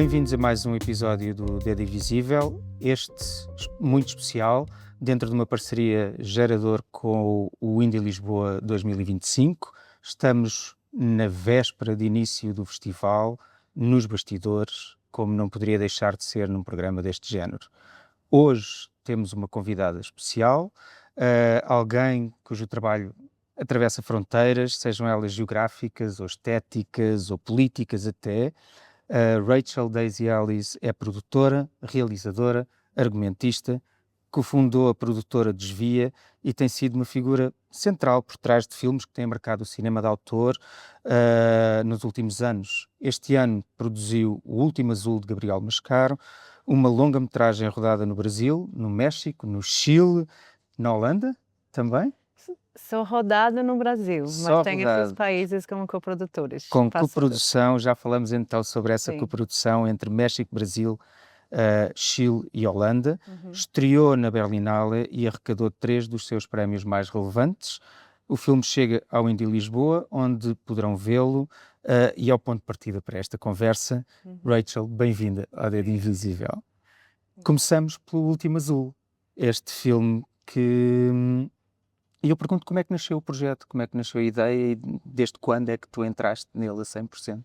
Bem-vindos a mais um episódio do Dedo Invisível, este muito especial, dentro de uma parceria Gerador com o Indie Lisboa 2025. Estamos na véspera de início do festival, nos bastidores, como não poderia deixar de ser num programa deste género. Hoje temos uma convidada especial, alguém cujo trabalho atravessa fronteiras, sejam elas geográficas ou estéticas ou políticas até. Rachel Daisy Ellis é produtora, realizadora, argumentista, cofundou a produtora Desvia e tem sido uma figura central por trás de filmes que têm marcado o cinema de autor nos últimos anos. Este ano produziu O Último Azul de Gabriel Mascaro, uma longa-metragem rodada no Brasil, no México, no Chile, na Holanda também. Sou rodada no Brasil, Só mas tem rodada. esses países como coprodutores. Com Passadas. coprodução, já falamos então sobre essa Sim. coprodução entre México, Brasil, Chile e Holanda. Estreou na Berlinale e arrecadou 3 dos seus prémios mais relevantes. O filme chega ao Indie Lisboa, onde poderão vê-lo, e ao ponto de partida para esta conversa. Rachel, bem-vinda ao Dedo Invisível. Começamos pelo Último Azul, este filme que... E eu pergunto como é que nasceu o projeto, como é que nasceu a ideia e desde quando é que tu entraste nele a 100%?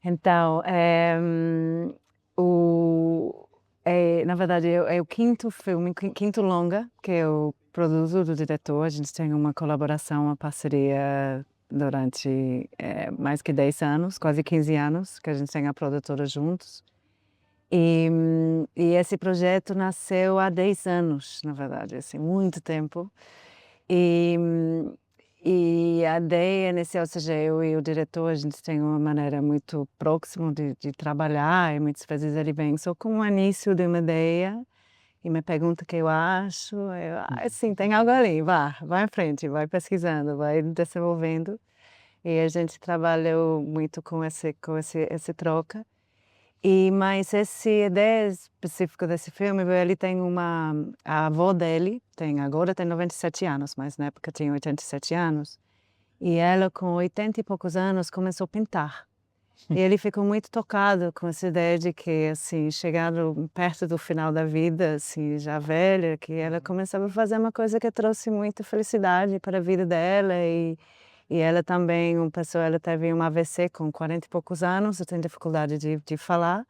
Então, na verdade, é o quinto filme, quinto longa que eu produzo do diretor. A gente tem uma colaboração, uma parceria durante mais que 10 anos, quase 15 anos, que a gente tem a produtora juntos. E esse projeto nasceu há 10 anos, na verdade, assim, muito tempo. E a ideia inicial, ou seja, eu e o diretor, a gente tem uma maneira muito próxima de trabalhar, e muitas vezes ele vem só com o início de uma ideia e me pergunta o que eu acho. Assim, tem algo ali, vai em frente, vai pesquisando, vai desenvolvendo. E a gente trabalhou muito com esse troca. Mas essa ideia específica desse filme, ele tem a avó dele, agora tem 97 anos, mas na época tinha 87 anos. E ela, com 80 e poucos anos, começou a pintar. E ele ficou muito tocado com essa ideia de que, assim, chegando perto do final da vida, assim, já velha, que ela começava a fazer uma coisa que trouxe muita felicidade para a vida dela. E ela também, ela teve um AVC com 40 e poucos anos, tem dificuldade de falar,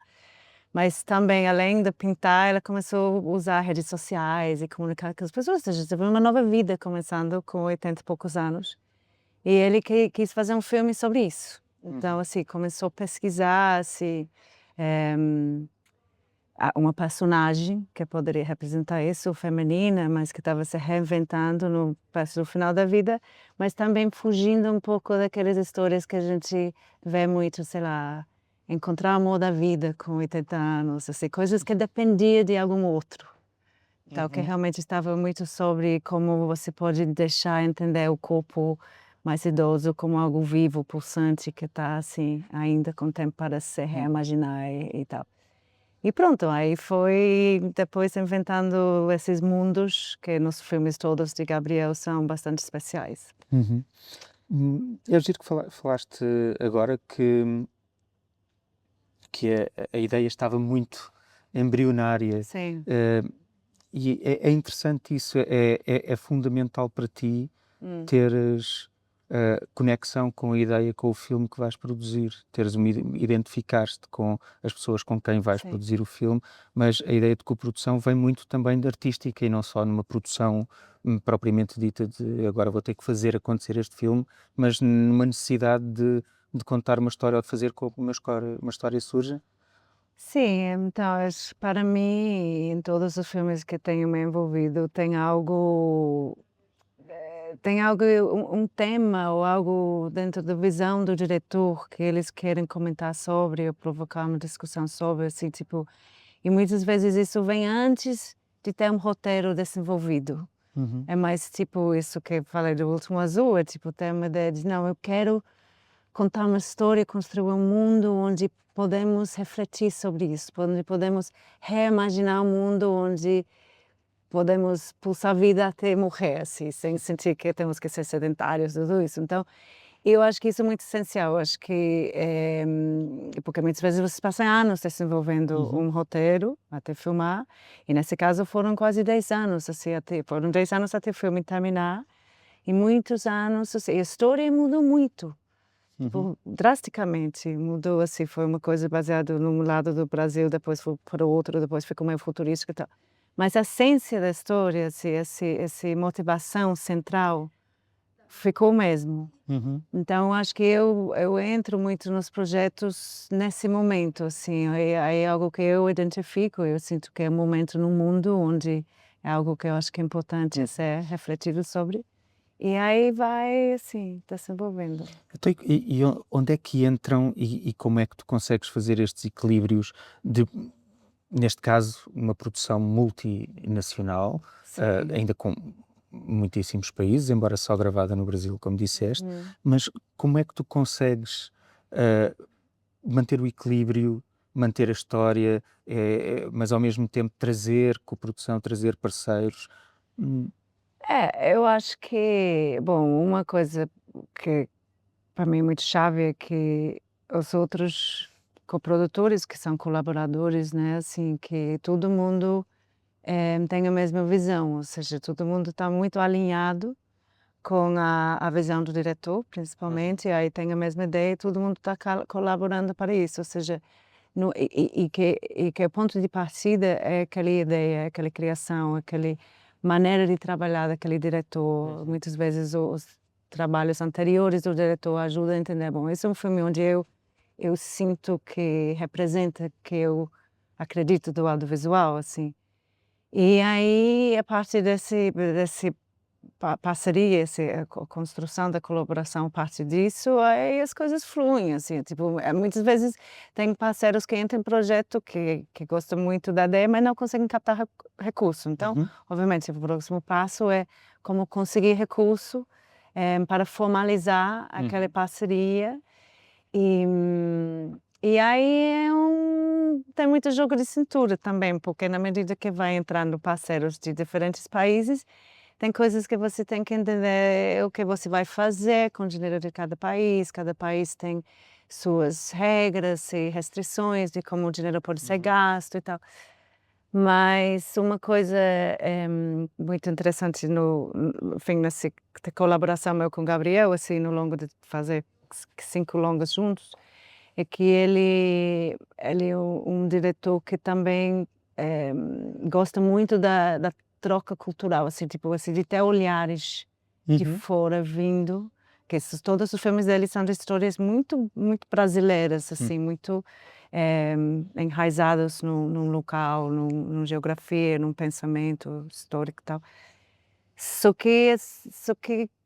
mas também, além de pintar, ela começou a usar redes sociais e comunicar com as pessoas, ou seja, teve uma nova vida começando com 80 e poucos anos. E ele quis fazer um filme sobre isso. Então, assim, começou a pesquisar, assim, uma personagem que poderia representar isso, feminina, mas que estava se reinventando perto do final da vida, mas também fugindo um pouco daquelas histórias que a gente vê muito, sei lá, encontrar o amor da vida com 80 anos, assim, coisas que dependiam de algum outro. Então, que realmente estava muito sobre como você pode deixar entender o corpo mais idoso como algo vivo, pulsante, que está, assim, ainda com tempo para se reimaginar e tal. E pronto, aí foi depois inventando esses mundos que nos filmes todos de Gabriel são bastante especiais. Eu giro que falaste agora que a ideia estava muito embrionária. Sim. E é interessante isso, é fundamental para ti teres conexão com a ideia, com o filme que vais produzir, identificar-te com as pessoas com quem vais Sim. produzir o filme, mas a ideia de coprodução vem muito também de artística e não só numa produção propriamente dita de agora vou ter que fazer acontecer este filme, mas numa necessidade de contar uma história ou de fazer com que uma história surja. Sim, então, para mim, em todos os filmes que tenho me envolvido, um tema ou algo dentro da visão do diretor que eles querem comentar sobre ou provocar uma discussão sobre, assim, tipo, e muitas vezes isso vem antes de ter um roteiro desenvolvido. É mais tipo isso que eu falei do Último Azul, é tipo ter uma ideia de, não, eu quero contar uma história, construir um mundo onde podemos refletir sobre isso, onde podemos reimaginar um mundo onde podemos pulsar a vida até morrer, assim, sem sentir que temos que ser sedentários, tudo isso. Então, Eu acho que isso é muito essencial, eu acho que, porque muitas vezes você passa anos desenvolvendo Uhum. um roteiro até filmar, e nesse caso foram quase 10 anos, assim, até foram 10 anos até o filme terminar, e muitos anos, assim, a história mudou muito, Uhum. tipo, drasticamente mudou, assim, foi uma coisa baseada num lado do Brasil, depois foi para o outro, depois ficou meio futurístico e tal. Mas a essência da história, assim, esse motivação central ficou o mesmo. Uhum. Então acho que eu entro muito nos projetos nesse momento, assim, é algo que eu identifico, eu sinto que é um momento no mundo onde é algo que eu acho que é importante ser refletido sobre, e aí vai, assim, desenvolvendo. Então, onde é que entram e como é que tu consegues fazer estes equilíbrios de, neste caso, uma produção multinacional, Sim. ainda com muitíssimos países, embora só gravada no Brasil, como disseste, Uhum. mas como é que tu consegues ah, manter o equilíbrio, manter a história, mas ao mesmo tempo trazer coprodução, trazer parceiros? Hum. É, eu acho que, bom, uma coisa que para mim é muito chave é que os outros coprodutores, que são colaboradores, né, assim, que todo mundo tem a mesma visão, ou seja, todo mundo está muito alinhado com a visão do diretor, Uhum. principalmente, e aí tem a mesma ideia e todo mundo está colaborando para isso, ou seja, e que o ponto de partida é aquela ideia, aquela criação, aquela maneira de trabalhar daquele diretor. Uhum. Muitas vezes os trabalhos anteriores do diretor ajudam a entender, bom, esse é um filme onde eu sinto que representa que eu acredito do audiovisual, assim. E aí, a partir desse parceria, a construção da colaboração, parte disso, aí as coisas fluem, assim, tipo, muitas vezes tem parceiros que entram em projeto que gostam muito da ideia, mas não conseguem captar recurso. Então, Uhum. obviamente, o próximo passo é como conseguir recurso, para formalizar aquela Uhum. parceria e aí tem muito jogo de cintura também, porque na medida que vai entrando parceiros de diferentes países, tem coisas que você tem que entender o que você vai fazer com o dinheiro de cada país tem suas regras e restrições de como o dinheiro pode ser Uhum. gasto e tal. Mas uma coisa muito interessante enfim, nessa colaboração meu com o Gabriel, assim, no longo de fazer 5 longas juntos, é que ele é um diretor que também, gosta muito da troca cultural, assim, tipo assim, de ter olhares de Uhum. fora vindo, que todos os filmes dele são de histórias muito muito brasileiras, Hum. assim, muito, enraizadas num local, numa geografia, num pensamento histórico e tal. Só que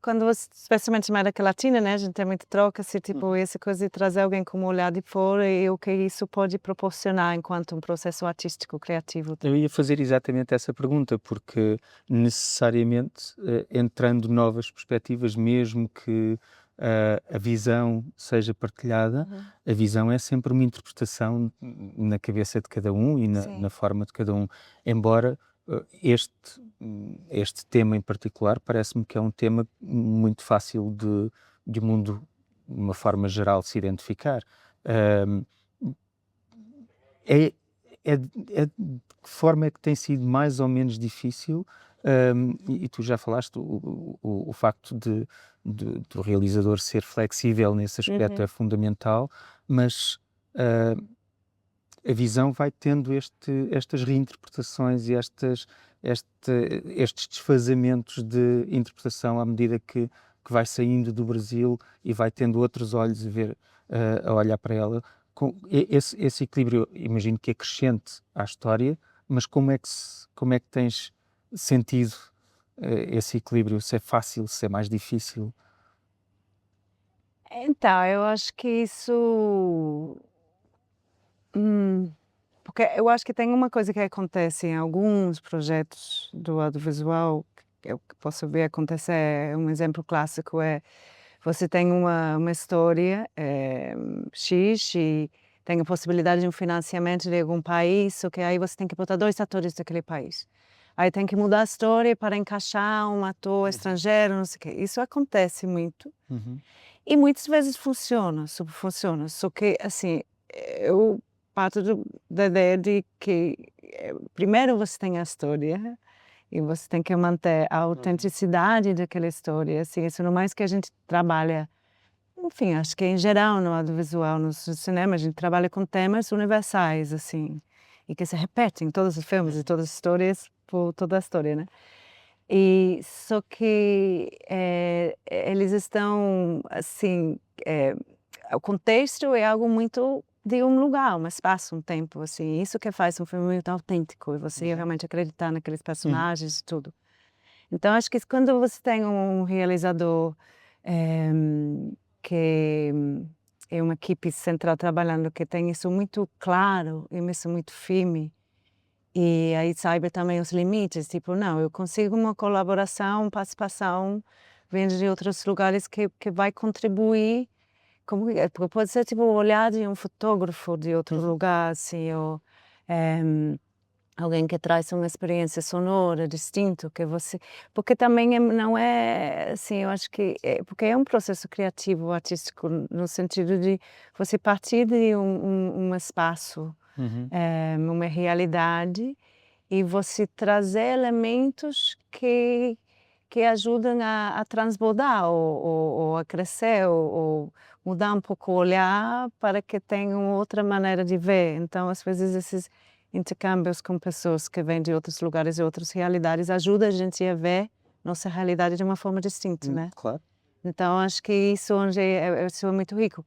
quando você especialmente na América Latina, né, a gente tem muita troca, assim, tipo, Uhum. essa coisa de trazer alguém com um olhar de fora e o que isso pode proporcionar enquanto um processo artístico, criativo. Eu ia fazer exatamente essa pergunta, porque necessariamente, entrando novas perspectivas, mesmo que a visão seja partilhada, Uhum. a visão é sempre uma interpretação na cabeça de cada um e na Sim. forma de cada um. Embora este tema em particular parece-me que é um tema muito fácil de o mundo, de uma forma geral, se identificar. Ahm, é, é de que forma é que tem sido mais ou menos difícil, e tu já falaste, o facto do realizador ser flexível nesse aspecto é Uhum. fundamental, mas a visão vai tendo estas reinterpretações e estes desfazamentos de interpretação à medida que vai saindo do Brasil e vai tendo outros olhos a olhar para ela. Esse equilíbrio, imagino que é crescente à história, mas como é que tens sentido esse equilíbrio? Se é fácil, se é mais difícil? Então, eu acho que isso, hum, porque eu acho que tem uma coisa que acontece em alguns projetos do audiovisual, que eu posso ver acontecer, um exemplo clássico é, você tem uma história, X e tem a possibilidade de um financiamento de algum país, só que aí você tem que botar 2 atores daquele país. Aí tem que mudar a história para encaixar um ator Uhum. estrangeiro, não sei o quê. Isso acontece muito. Uhum. E muitas vezes funciona, super funciona, só que, assim, eu parto da ideia de que, primeiro você tem a história e você tem que manter a autenticidade daquela história, assim, isso no mais que a gente trabalha, enfim, acho que em geral no audiovisual, no cinema, a gente trabalha com temas universais, assim, e que se repetem em todos os filmes e todas as histórias por toda a história, né. E só que, eles estão, assim, o contexto é algo muito de um lugar, um espaço, um tempo, assim, isso que faz um filme muito autêntico, e você realmente acreditar naqueles Uhum. personagens e tudo. Então acho que quando você tem um realizador, eh, que é uma equipe central trabalhando, que tem isso muito claro e isso muito firme, e aí saiba também os limites, tipo, não, eu consigo uma colaboração, participação, vindo de outros lugares que vai contribuir, como porque pode ser tipo o olhar de um fotógrafo de outro Uhum. lugar, assim, ou, eh, alguém que traz uma experiência sonora distinto que você porque também não é, assim, eu acho que porque é um processo criativo, artístico, no sentido de você partir de um espaço, Uhum. uma realidade, e você trazer elementos que ajudam a transbordar ou a crescer ou mudar um pouco o olhar para que tenham outra maneira de ver. Então, às vezes, esses intercâmbios com pessoas que vêm de outros lugares e outras realidades ajuda a gente a ver nossa realidade de uma forma distinta, né. Claro. Então acho que isso hoje isso é muito rico.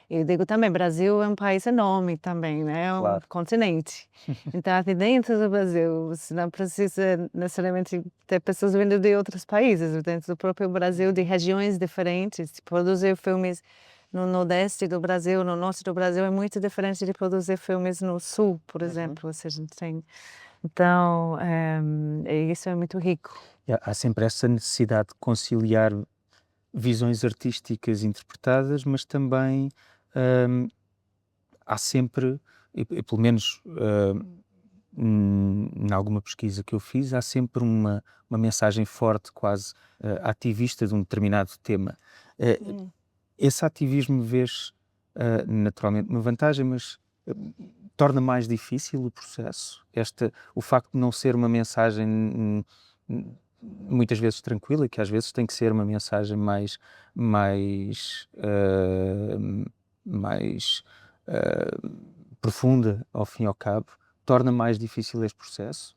Eu digo também, Brasil é um país enorme também, né, é um Claro. continente. Então aqui dentro do Brasil, você não precisa necessariamente ter pessoas vindo de outros países, dentro do próprio Brasil, de regiões diferentes. Produzir filmes no nordeste do Brasil, no norte do Brasil, é muito diferente de produzir filmes no sul, por Uhum. exemplo, se a gente tem então, isso é muito rico. E há sempre essa necessidade de conciliar visões artísticas interpretadas, mas também, hum, há sempre, e pelo menos, em alguma pesquisa que eu fiz, há sempre uma mensagem forte, quase, ativista de um determinado tema. Hum. Esse ativismo vês, naturalmente uma vantagem, mas, torna mais difícil o processo? O facto de não ser uma mensagem, muitas vezes tranquila, que às vezes tem que ser uma mensagem mais, mais, profunda, ao fim e ao cabo, torna mais difícil este processo?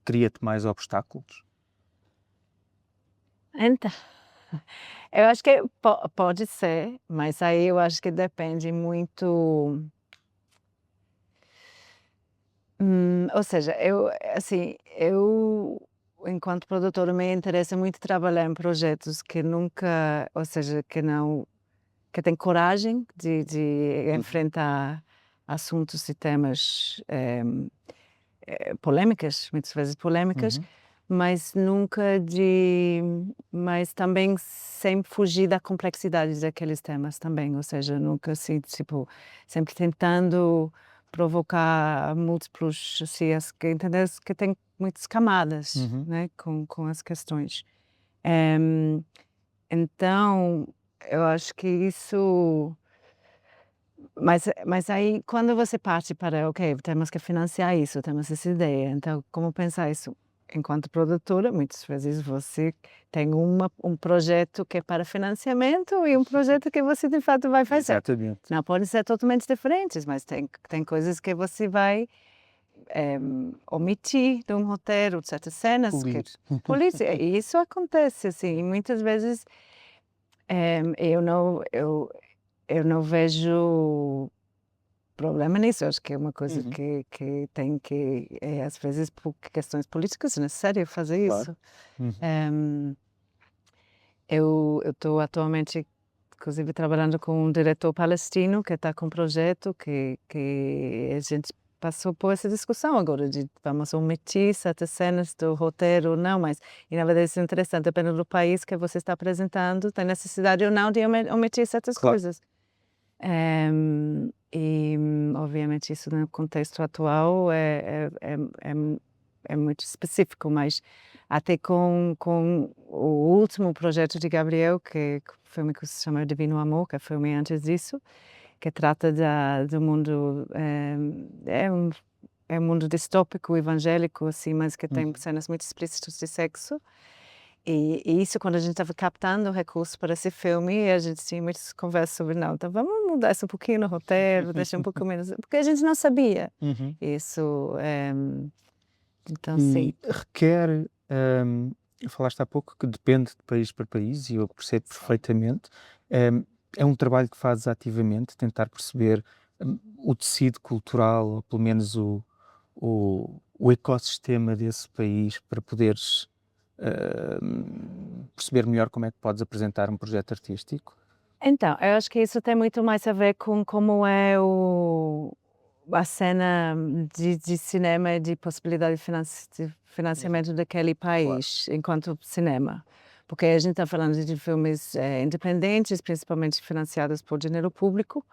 Cria-te mais obstáculos? Então, eu acho que pode ser, mas aí eu acho que depende muito, ou seja, eu enquanto produtora me interessa muito trabalhar em projetos que nunca, ou seja, que têm coragem de Uhum, enfrentar assuntos e temas, polêmicas, muitas vezes polêmicas, uhum, mas mas também sem fugir da complexidade daqueles temas também, ou seja, nunca assim, tipo, sempre tentando provocar múltiplos, assim, que entender que tem muitas camadas, uhum. né, com as questões. Eh, então, eu acho que isso mas aí quando você parte para: "Ok, temos que financiar isso, temos essa ideia", então como pensar isso? Enquanto produtora, muitas vezes você tem um projeto que é para financiamento e um projeto que você de fato vai fazer. Exatamente. Não podem ser totalmente diferentes, mas tem coisas que você vai, eh, omitir de um roteiro, certas cenas que Polir. polícia e isso acontece, assim, e muitas vezes, eu não vejo problema nisso, eu acho que é uma coisa Uhum, que tem que, às vezes por questões políticas é necessário fazer claro. isso. Uhum. Eh, eu estou atualmente, inclusive, trabalhando com um diretor palestino que está com um projeto que a gente passou por essa discussão agora de vamos omitir certas cenas do roteiro ou não, mas e na verdade isso é interessante, dependendo do país que você está apresentando, tem necessidade ou não de omitir certas Claro. coisas. Obviamente isso no contexto atual é muito específico, mas Até com o último projeto de Gabriel, que o filme que se chama Divino Amor, que é o filme antes disso, que trata do mundo, é um mundo distópico, evangélico, assim, mas que tem cenas muito explícitas de sexo. E isso, quando a gente estava captando recursos para esse filme, a gente tinha muitas conversas sobre, não, então vamos mudar isso um pouquinho no roteiro, deixar um pouco menos, porque a gente não sabia isso. Então, sim. E requer, falaste há pouco que depende de país para país, e eu percebo perfeitamente. É um trabalho que fazes ativamente, tentar perceber o tecido cultural, ou pelo menos o ecossistema desse país, para poderes perceber melhor como é que podes apresentar um projeto artístico. Então, eu acho que isso tem muito mais a ver com como é a cena de cinema e de possibilidade de financiamento daquele país enquanto cinema. Porque a gente está falando de filmes independentes, principalmente financiados por dinheiro público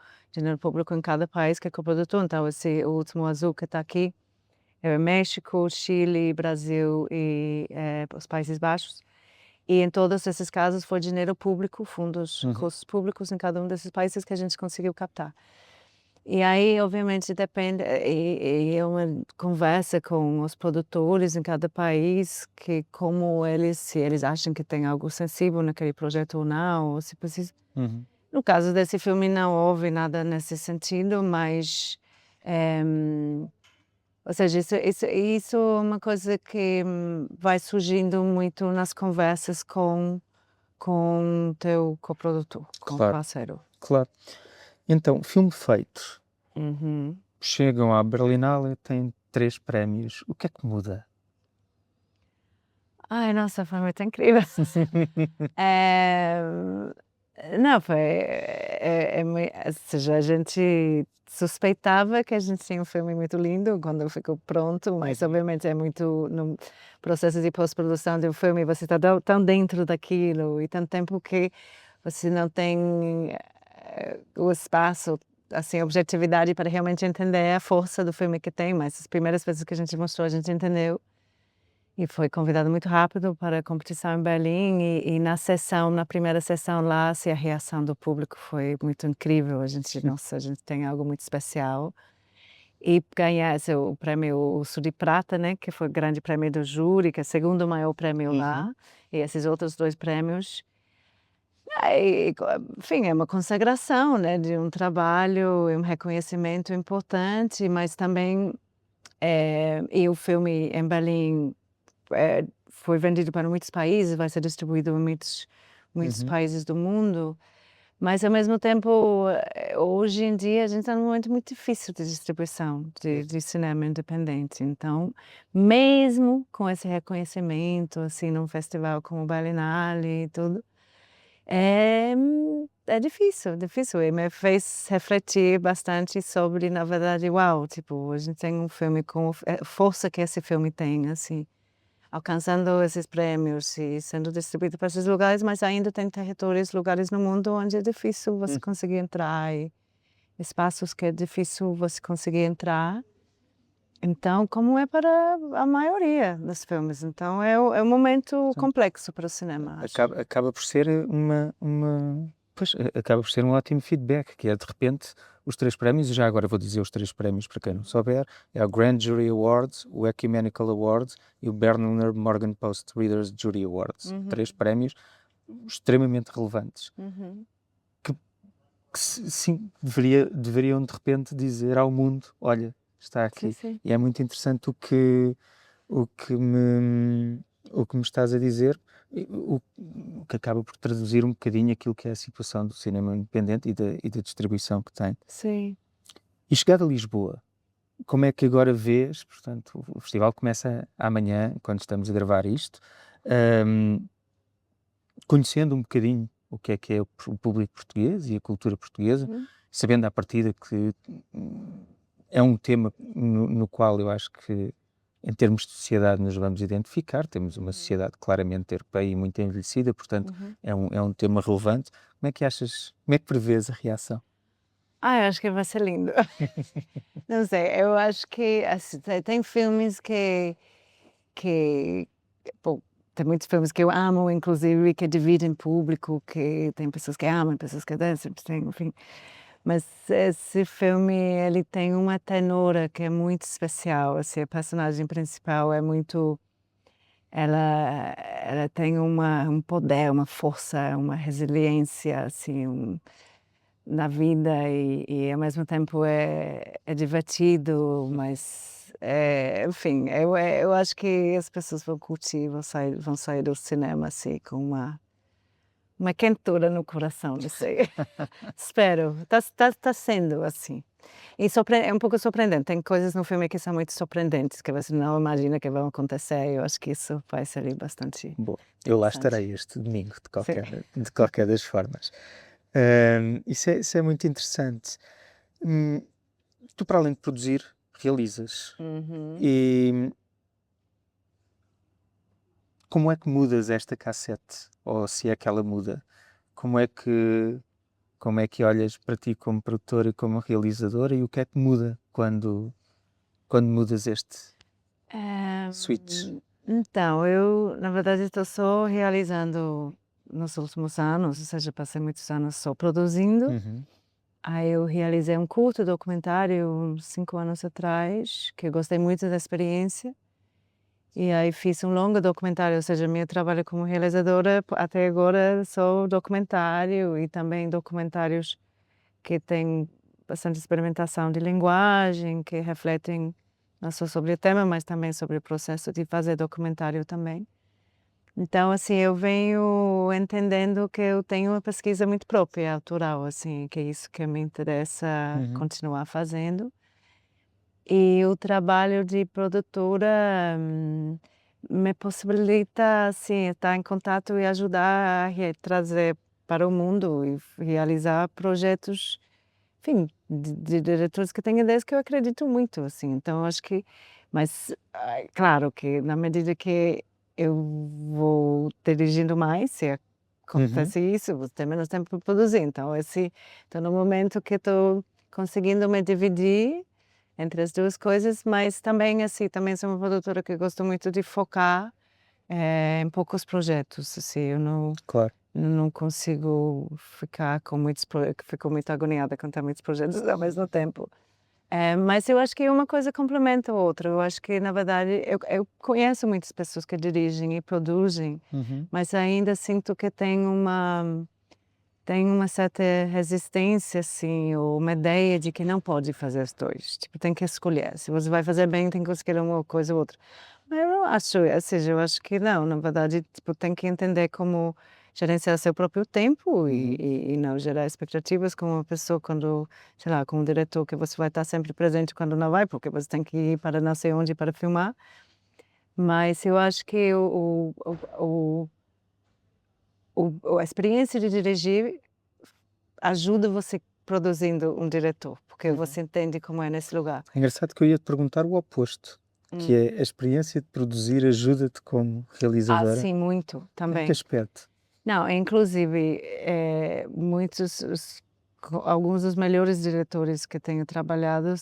em cada país que é coprodutor. Então, o último azul que está aqui é México, Chile, Brasil e os Países Baixos. E em todos esses casos foi dinheiro público, fundos, recursos públicos em cada um desses países que a gente conseguiu captar. E aí, obviamente, depende, e é uma conversa com os produtores em cada país, que como eles, se eles acham que tem algo sensível naquele projeto ou não, ou se precisa. No caso desse filme não houve nada nesse sentido, mas, ou seja, isso é uma coisa que vai surgindo muito nas conversas com o teu coprodutor, com o Claro, parceiro. claro. Então, filme feito. Uhum. Chegam à Berlinale, têm 3 prémios. O que é que muda? Ai, nossa, foi muito incrível. Eh, não, foi, ou seja, a gente suspeitava que a gente tinha um filme muito lindo quando ficou pronto, mas obviamente é muito no processo de pós-produção de um filme, você está tão dentro daquilo e tanto tempo que você não tem o espaço, assim, objetividade para realmente entender a força do filme que tem, mas as primeiras vezes que a gente mostrou, a gente entendeu. E foi convidado muito rápido para a competição em Berlim e na primeira sessão lá, assim, a reação do público foi muito incrível, nossa, a gente tem algo muito especial. E ganhar o prêmio Urso de Prata, né, que foi o grande prêmio do júri, que é o segundo maior prêmio lá, e esses outros 2 prêmios, enfim, é uma consagração, né, de um trabalho e um reconhecimento importante, mas também, e o filme em Berlim foi vendido para muitos países, vai ser distribuído em muitos países do mundo, mas ao mesmo tempo, hoje em dia a gente está num momento muito difícil de distribuição de cinema independente, então, mesmo com esse reconhecimento, assim, num festival como o Berlinale e tudo, é difícil, e me fez refletir bastante sobre, na verdade, uau, tipo, a gente tem um filme com a força que esse filme tem, assim, alcançando esses prêmios e sendo distribuído para esses lugares, mas ainda tem territórios, lugares no mundo onde é difícil você conseguir entrar e espaços que é difícil você conseguir entrar. Então, como é para a maioria dos filmes, então é um momento complexo para o cinema, acho. Acaba por ser pois, acaba por ser um ótimo feedback, que é, de repente, os 3 prémios, e já agora vou dizer os 3 prémios para quem não souber, é o Grand Jury Awards, o Ecumenical Awards e o Bernard Morgan Post Readers Jury Awards. 3 prémios extremamente relevantes, que sim, deveriam de repente dizer ao mundo, olha, está Sim, aqui. sim. E é muito interessante o que me, o que me estás a dizer, o que acaba por traduzir um bocadinho aquilo que é a situação do cinema independente e da distribuição que tem. Sim. E chegado a Lisboa, como é que agora vês, portanto, o festival começa amanhã, quando estamos a gravar isto, conhecendo um bocadinho o que é o público português e a cultura portuguesa, sabendo à partida que é um tema no qual eu acho que, em termos de sociedade, nos vamos identificar. Temos uma sociedade claramente europeia e muito envelhecida, portanto, é um tema relevante. Como é que prevês a reação? Eu acho que vai ser lindo. Não sei, eu acho que, assim, tem filmes que bom, tem muitos filmes que eu amo, inclusive, que dividem público, que tem pessoas que amam, pessoas que descem, enfim. Mas esse filme, ele tem uma tenora que é muito especial, assim, a personagem principal é muito ela tem um poder, uma força, uma resiliência, assim, na vida e ao mesmo tempo é divertido, mas, enfim, eu acho que as pessoas vão curtir, vão sair do cinema, assim, com uma quentura no coração, não sei. Espero, tá sendo assim. E é um pouco surpreendente, tem coisas no filme que são muito surpreendentes, que você não imagina que vão acontecer, eu acho que isso vai ser bastante Bom, eu lá interessante. estarei este domingo, Sim. de qualquer das formas. Isso é muito interessante. Hum, Tu, para além de produzir, realizas. Uhum. E como é que mudas esta cassete? Ou se é que ela muda? Como é que, como é que olhas para ti como produtora e como realizadora e o que é que muda quando mudas este switch? Então, eu, na verdade, estou só realizando nos últimos anos, ou seja, passei muitos anos só produzindo. Uhum. Aí eu realizei um curto documentário uns 5 anos atrás, que eu gostei muito da experiência. E aí fiz um longo documentário, ou seja, meu trabalho como realizadora até agora só documentário e também documentários que têm bastante experimentação de linguagem, que refletem não só sobre o tema, mas também sobre o processo de fazer documentário também. Então, assim, eu venho entendendo que eu tenho uma pesquisa muito própria, autoral, assim, que é isso que me interessa Uhum. continuar fazendo. E o trabalho de produtora, me possibilita, assim, estar em contato e ajudar a trazer para o mundo e realizar projetos, enfim, de diretores que têm ideias que eu acredito muito, assim. Então acho que mas, claro que na medida que eu vou dirigindo mais, se Uhum. acontece isso, vou ter menos tempo para produzir. Então estou no momento que estou conseguindo me dividir entre as 2 coisas, mas também, assim, também sou uma produtora que gosto muito de focar, em poucos projetos, assim, eu Claro. não consigo ficar com muitos fico muito agoniada com ter muitos projetos ao mesmo tempo. Mas eu acho que uma coisa complementa a outra, eu acho que na verdade eu conheço muitas pessoas que dirigem e produzem, Uhum. mas ainda sinto que tem uma certa resistência, assim, ou uma ideia de que não pode fazer os 2, tipo, tem que escolher, se você vai fazer bem tem que escolher uma coisa ou outra. Mas eu não acho, ou seja, eu acho que não, na verdade, tipo, tem que entender como gerenciar seu próprio tempo e Uhum. e não gerar expectativas com uma pessoa quando, sei lá, com um diretor que você vai estar sempre presente quando não vai, porque você tem que ir para não sei onde para filmar. Mas eu acho que a experiência de dirigir ajuda você produzindo um diretor, porque Uhum. você entende como é nesse lugar. É engraçado que eu ia te perguntar o oposto, que Hum. é a experiência de produzir ajuda-te como Ah, realizadora? sim, muito, Em que também. aspecto? Não, inclusive, alguns dos melhores diretores que tenho trabalhado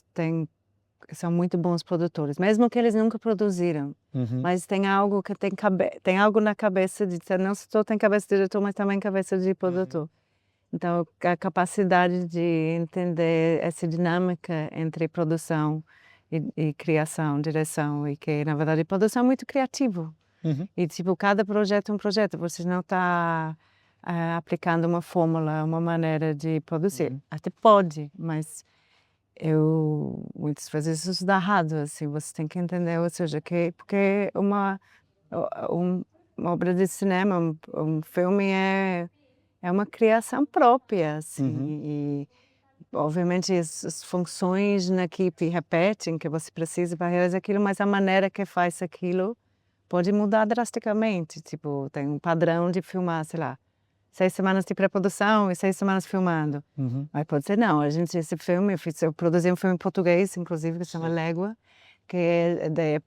são muito bons produtores, mesmo que eles nunca produziram, Uhum. mas tem algo na cabeça de ser não só tem cabeça de diretor, mas também cabeça de Uhum. produtor. Então, a capacidade de entender essa dinâmica entre produção e criação, direção, e que, na verdade, produção é muito criativo. Uhum. E, tipo, cada projeto é um projeto, você não está aplicando uma fórmula, uma maneira de produzir. Uhum. Até pode, mas muitas vezes isso dá errado, assim, você tem que entender, ou seja, porque uma obra de cinema, um filme é uma criação própria, Uhum. assim, e obviamente as funções na equipe repetem que você precisa para realizar aquilo, mas a maneira que faz aquilo pode mudar drasticamente, tipo, tem um padrão de filmar, sei lá, 6 semanas de pré-produção e 6 semanas filmando. Uhum. Aí pode ser não, esse filme eu produzi um filme em português, inclusive, que se chama Sim. Légua, que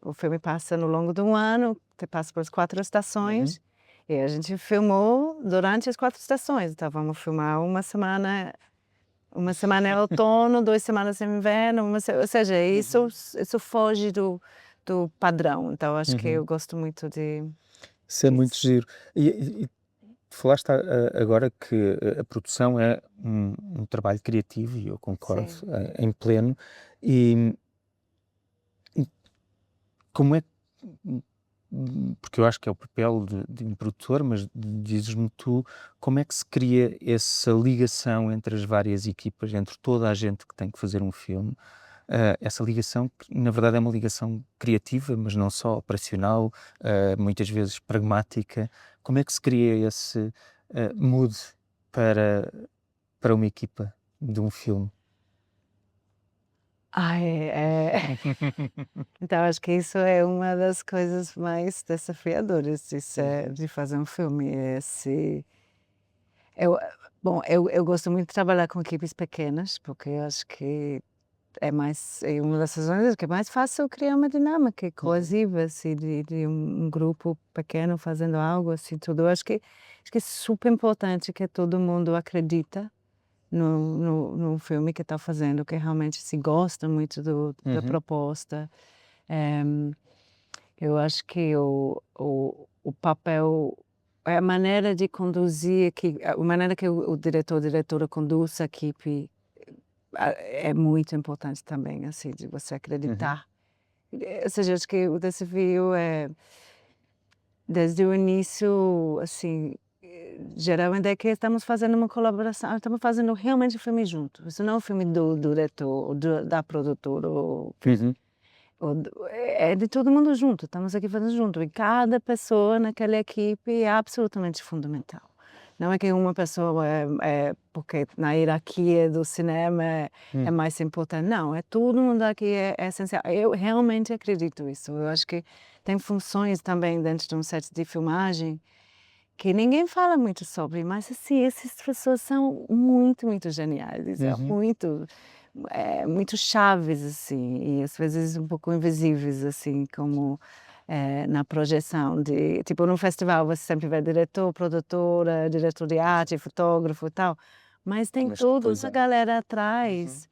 o filme passa no longo de um ano, você passa por 4 Uhum. estações, e a gente filmou durante as 4 estações, então vamos filmar uma semana é outono, 2 semanas é inverno, ou seja, isso foge muito padrão, então acho que Uhum. eu gosto muito Isso é muito disso. giro. E falaste agora que a produção é um trabalho criativo e eu concordo Sim. em pleno. E e como é que porque eu acho que é o papel de um produtor, mas dizes-me tu, como é que se cria essa ligação entre as várias equipas, entre toda a gente que tem que fazer um filme? Essa ligação, que na verdade é uma ligação criativa, mas não só operacional, muitas vezes pragmática. Como é que se cria esse mood para, para uma equipa de um filme? Ai, então acho que isso é uma das coisas mais desafiadoras Uhum. de fazer um filme, eu bom, eu gosto muito de trabalhar com equipes pequenas, porque eu acho que é uma das razões que é mais fácil criar uma dinâmica Uhum. coesiva, assim, de um grupo pequeno fazendo algo, assim, tudo. Eu acho que é super importante que todo mundo acredita no filme que está fazendo, que realmente se gosta muito da Uhum. proposta. Eh, eu acho que o papel a maneira de conduzir a maneira que o diretor, a diretora conduz a equipe, é muito importante também, assim, de você Uhum. acreditar. Ou seja, acho que o desafio é, desde o início, assim, geralmente é que estamos fazendo uma colaboração, estamos fazendo realmente um filme junto. Isso não é um filme do diretor, da produtora, Uhum. é de todo mundo junto, estamos aqui fazendo junto. E cada pessoa naquela equipe é absolutamente fundamental. Não é que uma pessoa porque na hierarquia do cinema é Uhum. mais importante. Não, todo mundo aqui é essencial. Eu realmente acredito isso. Eu acho que tem funções também dentro de um set de filmagem que ninguém fala muito sobre, mas assim, essas pessoas são muito, muito geniais, é Uhum. muito, muito chaves, assim, e às vezes um pouco invisíveis, assim, como na projeção de, tipo, num festival você sempre vê diretor, produtora, diretor de arte, fotógrafo e tal, mas tem Mas toda depois uma há. galera Uhum. atrás.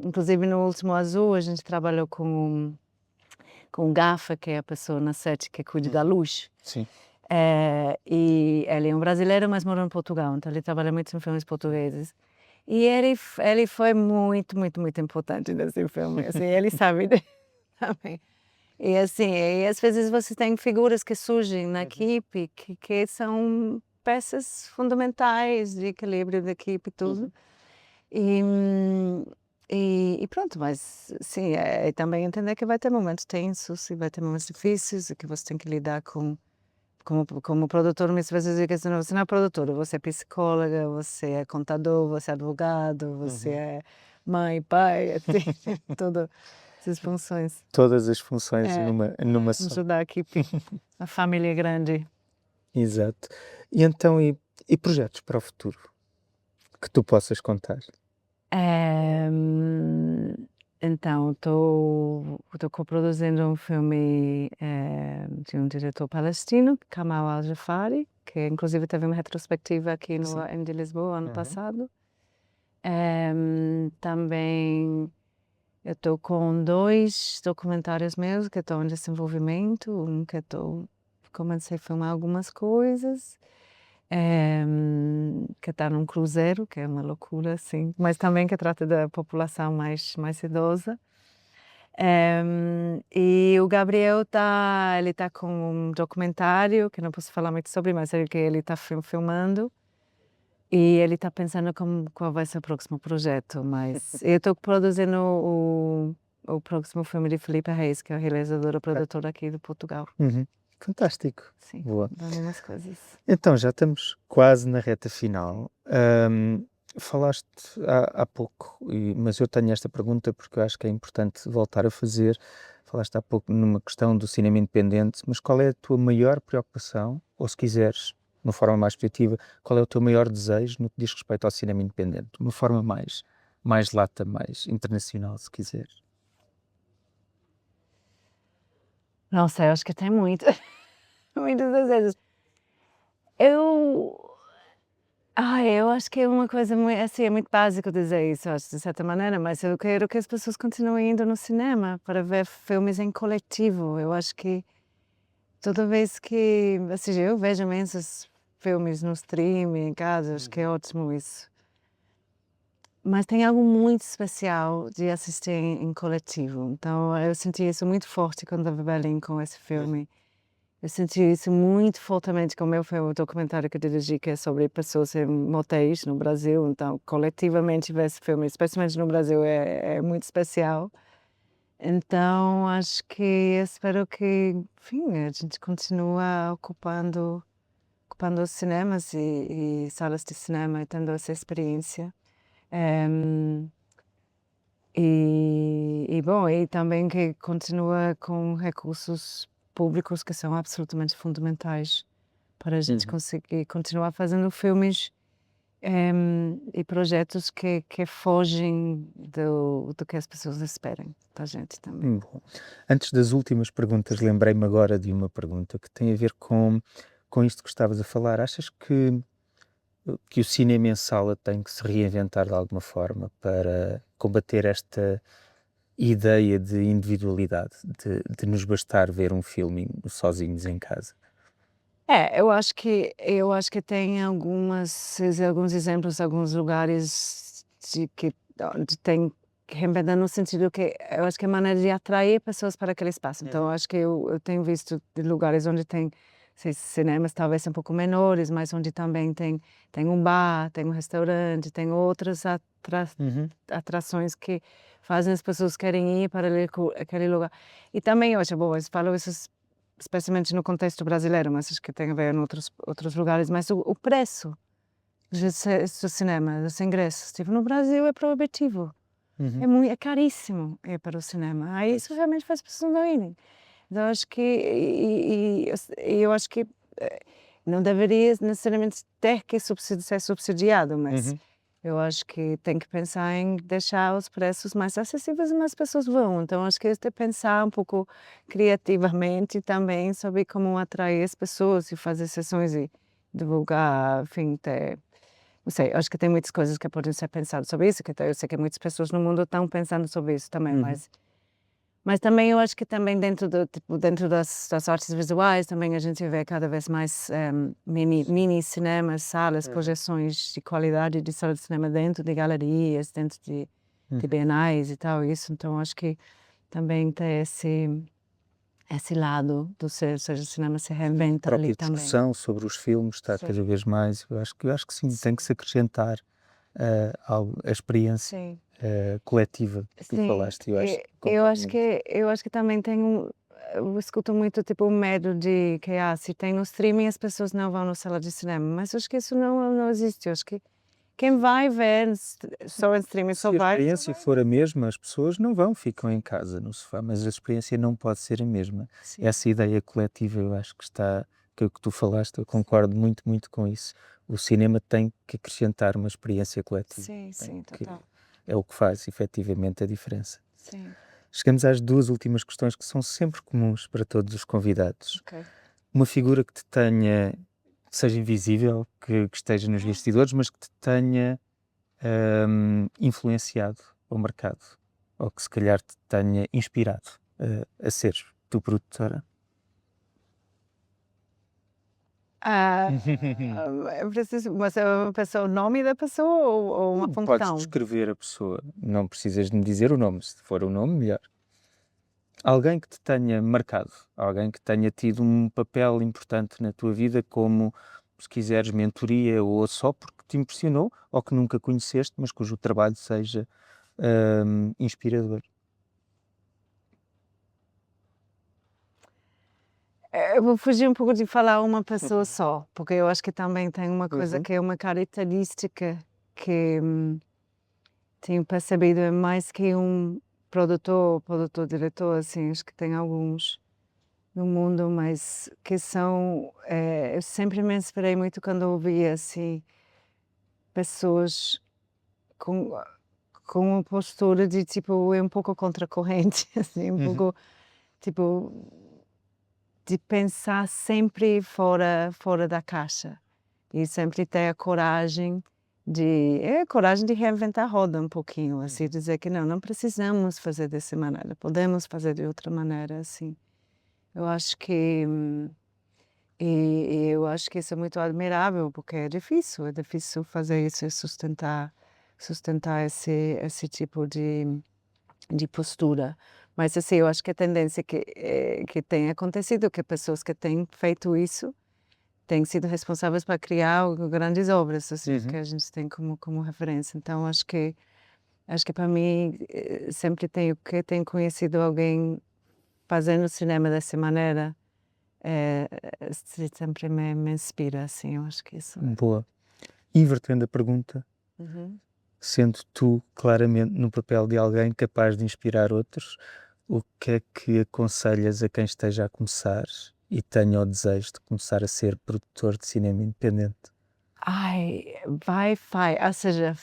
Inclusive no Último Azul a gente trabalhou com o Gafa, que é a pessoa na set que cuida da Uhum. luz. Sim. E ele é um brasileiro, mas morou em Portugal, então ele trabalha muito em filmes portugueses. E ele foi muito, muito, muito importante nesse filme, assim, ele sabe também. E assim, e às vezes você tem figuras que surgem na Uhum. equipe que são peças fundamentais de equilíbrio da equipe e tudo. Uhum. E, e pronto, mas sim, também entender que vai ter momentos tensos e vai ter momentos difíceis e que você tem que lidar com como produtor, muitas vezes digo assim: "Não, você não é produtora, você é psicóloga, você é contador, você é advogado, você Uhum. é mãe, pai", assim, todas essas funções. Todas as funções É, numa só. ajudar a equipe, a família grande. Exato. E então, e projetos para o futuro que tu possas contar? Hum, então estou coproduzindo um filme, de um diretor palestino, Kamal Al-Jafari, que inclusive teve uma retrospectiva aqui no Sim. AM de Lisboa ano Uhum. passado. Também eu estou com 2 documentários meus que estão em desenvolvimento, um que comecei a filmar algumas coisas, que está num cruzeiro, que é uma loucura, assim, mas também que trata da população mais idosa. E o Gabriel ele tá com um documentário, que não posso falar muito sobre, mas que ele está filmando. E ele está pensando qual vai ser o próximo projeto, mas eu estou produzindo o próximo filme de Filipe Reis, que é o realizador e Ok. produtor aqui de Portugal. Uhum. Fantástico. Sim, Boa. dando umas coisas. Então, já estamos quase na reta final. Falaste há pouco, mas eu tenho esta pergunta porque eu acho que é importante voltar a fazer. Falaste há pouco numa questão do cinema independente, mas qual é a tua maior preocupação, ou se quiseres, de uma forma mais positiva, qual é o teu maior desejo no que diz respeito ao cinema independente? De uma forma mais lata, mais internacional, se quiseres. Não sei, eu acho que tem muito muitos desejos. Eu Eu acho que é uma coisa assim, é muito básico dizer isso, acho, de certa maneira, mas eu quero que as pessoas continuem indo no cinema para ver filmes em coletivo. Eu acho que toda vez que, ou seja, eu vejo imensos filmes no streaming, em casa, acho que é ótimo isso. Mas tem algo muito especial de assistir em coletivo. Então eu senti isso muito forte quando estava em Berlim com esse filme. Eu senti isso muito fortemente com o meu filme, o documentário que eu dirigi, que é sobre pessoas em motéis no Brasil. Então, coletivamente ver esse filme, especialmente no Brasil, é muito especial. Então, acho que espero que, enfim, a gente continua ocupando os cinemas e salas de cinema e tendo essa experiência. Bom, e também que continua com recursos públicos que são absolutamente fundamentais para a gente conseguir continuar fazendo filmes e projetos que fogem do que as pessoas esperam da gente também. Bom. Antes das últimas perguntas, lembrei-me agora de uma pergunta que tem a ver com isto que estavas a falar. Achas que o cinema em sala tem que se reinventar de alguma forma para combater esta ideia de individualidade, de nos bastar ver um filme sozinhos em casa? Eu acho que tem alguns exemplos, alguns lugares de que onde tem que reinventar no sentido que eu acho que é maneira de atrair pessoas para aquele espaço. Então, eu acho que eu tenho visto de lugares onde tem cinemas talvez um pouco menores, mas onde também tem um bar, tem um restaurante, tem outras Uhum. atrações que fazem as pessoas querem ir para aquele lugar. E também eu acho, bom, eu falo isso especialmente no contexto brasileiro, mas acho que tem a ver em outros lugares, mas o preço do cinema, dos ingressos, tipo, no Brasil é proibitivo, Uhum. é caríssimo ir para o cinema, aí isso realmente faz as pessoas não irem. Então acho que eu acho que não deveria necessariamente ter que ser subsidiado, mas Uhum. eu acho que tem que pensar em deixar os preços mais acessíveis e mais pessoas vão. Então acho que é de pensar um pouco criativamente também sobre como atrair as pessoas e fazer sessões e divulgar, enfim, não sei, acho que tem muitas coisas que podem ser pensadas sobre isso, que eu sei que muitas pessoas no mundo estão pensando sobre isso também, Uhum. mas também eu acho que também dentro das artes visuais também a gente vê cada vez mais mini cinemas, salas, projeções de qualidade de sala de cinema dentro de galerias, dentro de Uhum. bienais e tal isso, então acho que também tem esse lado ou seja, o cinema se A reinventa ali própria também. discussão sobre os filmes está cada Sim, vez mais. Eu acho que sim, tem que sim, se acrescentar a experiência sim. coletiva que tu Sim, falaste. Eu acho que concordo muito. eu acho que também eu escuto muito, tipo, o medo de que, se tem no streaming as pessoas não vão na sala de cinema, mas eu acho que isso não existe, eu acho que quem vai ver só em streaming Se a só experiência vai for a mesma, as pessoas não vão, ficam em casa no sofá, mas a experiência não pode ser a mesma. sim, Essa ideia coletiva, eu acho que está, que é o que tu falaste, eu concordo muito, muito com isso. O cinema tem que acrescentar uma experiência coletiva, sim, tem sim, que, total, é o que faz efetivamente a diferença. sim, Chegamos às duas últimas questões que são sempre comuns para todos os convidados. ok. Uma figura que te tenha, que seja invisível, que esteja nos bastidores, mas que te tenha influenciado ou marcado, ou que se calhar te tenha inspirado a seres tu produtora? Ah, é preciso, mas é uma pessoa, o nome da pessoa ou uma Podes função? descrever a pessoa, não precisas de me dizer o nome, se for o nome, melhor. Alguém que te tenha marcado, alguém que tenha tido um papel importante na tua vida, como, se quiseres, mentoria ou só porque te impressionou, ou que nunca conheceste, mas cujo trabalho seja inspirador. Eu vou fugir um pouco de falar uma pessoa só, porque eu acho que também tem uma coisa Uhum. que é uma característica que tenho percebido, é mais que um diretor, assim, acho que tem alguns no mundo, mas que são, eu sempre me inspirei muito quando ouvi, assim, pessoas com com uma postura de, tipo, é um pouco contra a corrente, assim, um Uhum. pouco, tipo, de pensar sempre fora da caixa. e sempre ter a coragem de reinventar a roda um pouquinho, assim, dizer que não precisamos fazer dessa maneira, podemos fazer de outra maneira, assim. Eu acho que eu acho que isso é muito admirável, porque é difícil fazer isso e sustentar esse tipo de postura. Mas, assim, eu acho que a tendência que tem acontecido, que pessoas que têm feito isso têm sido responsáveis para criar grandes obras, assim, que a gente tem como referência. Então, acho que para mim, sempre tenho conhecido alguém fazendo cinema dessa maneira, sempre me inspira, assim, eu acho que isso. Boa. Invertendo a pergunta, sendo tu claramente no papel de alguém capaz de inspirar outros, o que é que aconselhas a quem esteja a começar e tenha o desejo de começar a ser produtor de cinema independente? Ai, vai, ou seja,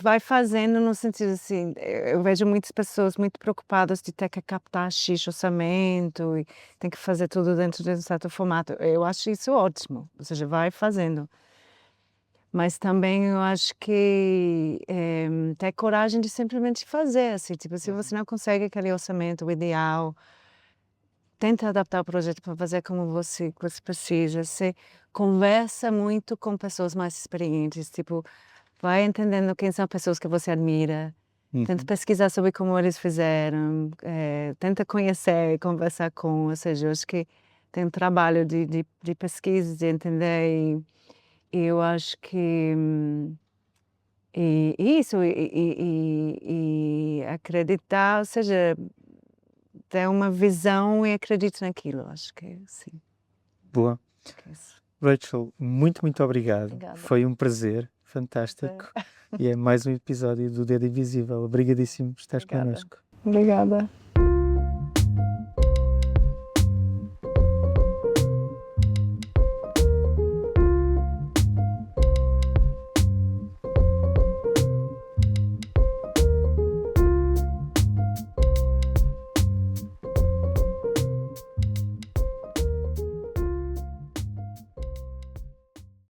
vai fazendo no sentido assim, eu vejo muitas pessoas muito preocupadas de ter que captar X orçamento e tem que fazer tudo dentro de um certo formato. Eu acho isso ótimo, ou seja, vai fazendo. Mas também eu acho que ter coragem de simplesmente fazer, assim, tipo, se você não consegue aquele orçamento ideal, tenta adaptar o projeto para fazer como você precisa. Você conversa muito com pessoas mais experientes, tipo, vai entendendo quem são pessoas que você admira, tenta pesquisar sobre como eles fizeram, tenta conhecer e conversar com, ou seja, eu acho que tem um trabalho de pesquisa, de entender e eu acho que, isso, e acreditar, ou seja, ter uma visão e acredito naquilo, acho que sim, Boa. acho que é isso. Rachel, muito obrigado. Obrigada. Foi um prazer, fantástico. E é mais um episódio do Dedo Invisível. Obrigadíssimo por estares Obrigada. connosco. Obrigada.